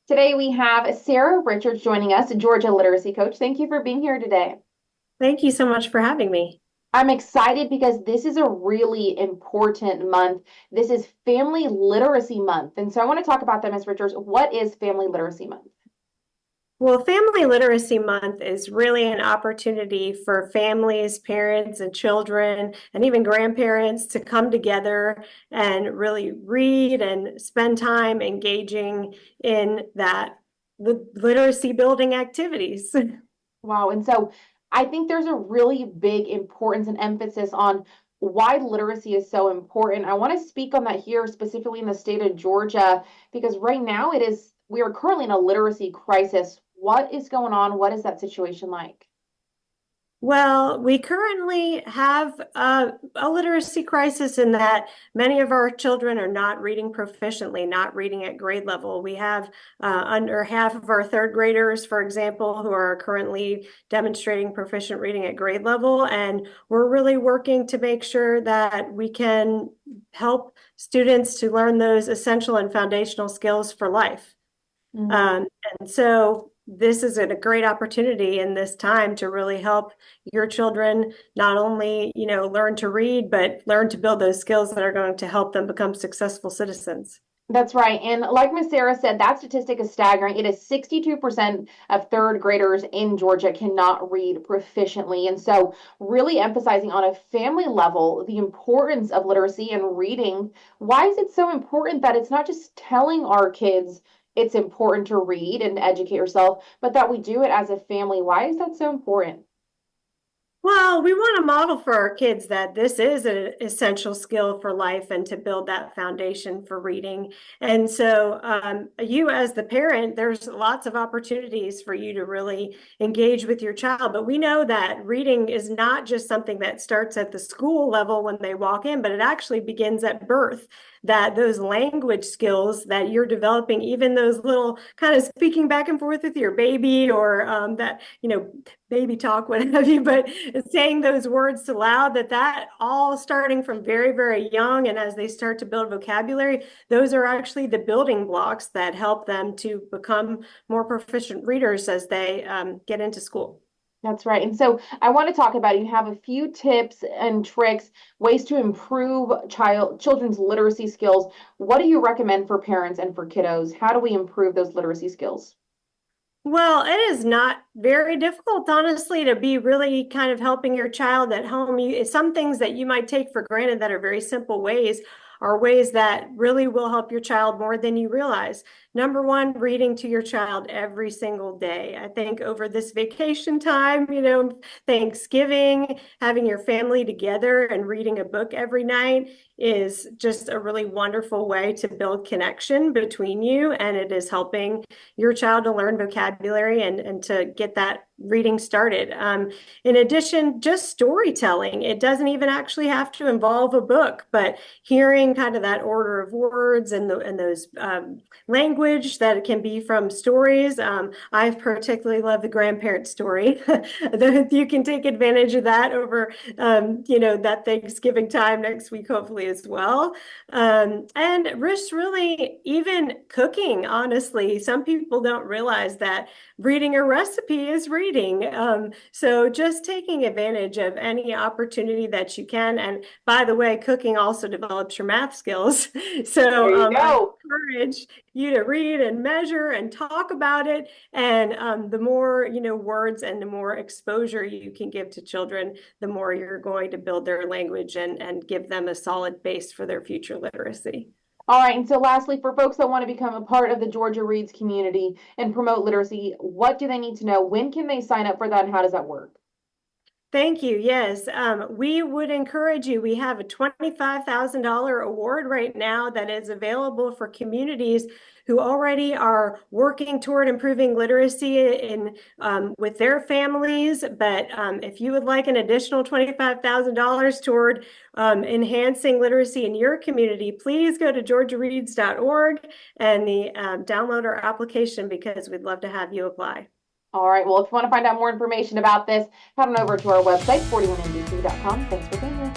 Today we have Sarah Richards joining us, a Georgia literacy coach. Thank you for being here today. Thank you so much for having me. I'm excited because this is a really important month. This is Family Literacy Month. And so I want to talk about that, Ms. Richards. What is Family Literacy Month? Well, Family Literacy Month is really an opportunity for families, parents, and children, and even grandparents to come together and really read and spend time engaging in that literacy building activities. Wow. And so I think there's a really big importance and emphasis on why literacy is so important. I want to speak on that here, specifically in the state of Georgia, because right now we are currently in a literacy crisis. What is going on? What is that situation like? Well, we currently have a literacy crisis in that many of our children are not reading proficiently, not reading at grade level. We have under half of our third graders, for example, who are currently demonstrating proficient reading at grade level. And we're really working to make sure that we can help students to learn those essential and foundational skills for life. Mhm. Um, and so this is a great opportunity in this time to really help your children not only, learn to read, but learn to build those skills that are going to help them become successful citizens. That's right. And like Miss Sarah said, that statistic is staggering. It is 62% of third graders in Georgia cannot read proficiently. And so, really emphasizing on a family level the importance of literacy and reading. Why is it so important that it's not just telling our kids it's important to read and educate yourself, but that we do it as a family? Why is that so important? Well, we want to model for our kids that this is an essential skill for life and to build that foundation for reading. And so, you as the parent, there's lots of opportunities for you to really engage with your child. But we know that reading is not just something that starts at the school level when they walk in, but it actually begins at birth. That those language skills that you're developing, even those little kind of speaking back and forth with your baby or baby talk, what have you, but saying those words aloud, that all starting from very, very young. And as they start to build vocabulary, those are actually the building blocks that help them to become more proficient readers as they get into school. That's right. And so I want to talk about you have a few tips and tricks, ways to improve children's literacy skills. What do you recommend for parents and for kiddos? How do we improve those literacy skills? Well, it is not very difficult, honestly, to be really kind of helping your child at home. Some things that you might take for granted that are very simple ways are ways that really will help your child more than you realize. Number one, reading to your child every single day. I think over this vacation time, Thanksgiving, having your family together and reading a book every night is just a really wonderful way to build connection between you. And it is helping your child to learn vocabulary and to get that reading started. In addition, just storytelling. It doesn't even actually have to involve a book, but hearing kind of that order of words and those language that can be from stories. I particularly love the grandparent story. You can take advantage of that over, that Thanksgiving time next week, hopefully as well. And just really even cooking, honestly, some people don't realize that reading a recipe is reading. So just taking advantage of any opportunity that you can. And by the way, cooking also develops your math skills. There So you I go. encourage you to read and measure and talk about it. And the more, words and the more exposure you can give to children, the more you're going to build their language and give them a solid base for their future literacy. All right. And so lastly, for folks that want to become a part of the Georgia Reads community and promote literacy, what do they need to know? When can they sign up for that and how does that work? Thank you. Yes, we would encourage you. We have a $25,000 award right now that is available for communities who already are working toward improving literacy in with their families. But if you would like an additional $25,000 toward enhancing literacy in your community, please go to georgiareads.org and download our application because we'd love to have you apply. All right. Well, if you want to find out more information about this, head on over to our website, 41ndc.com. Thanks for being here.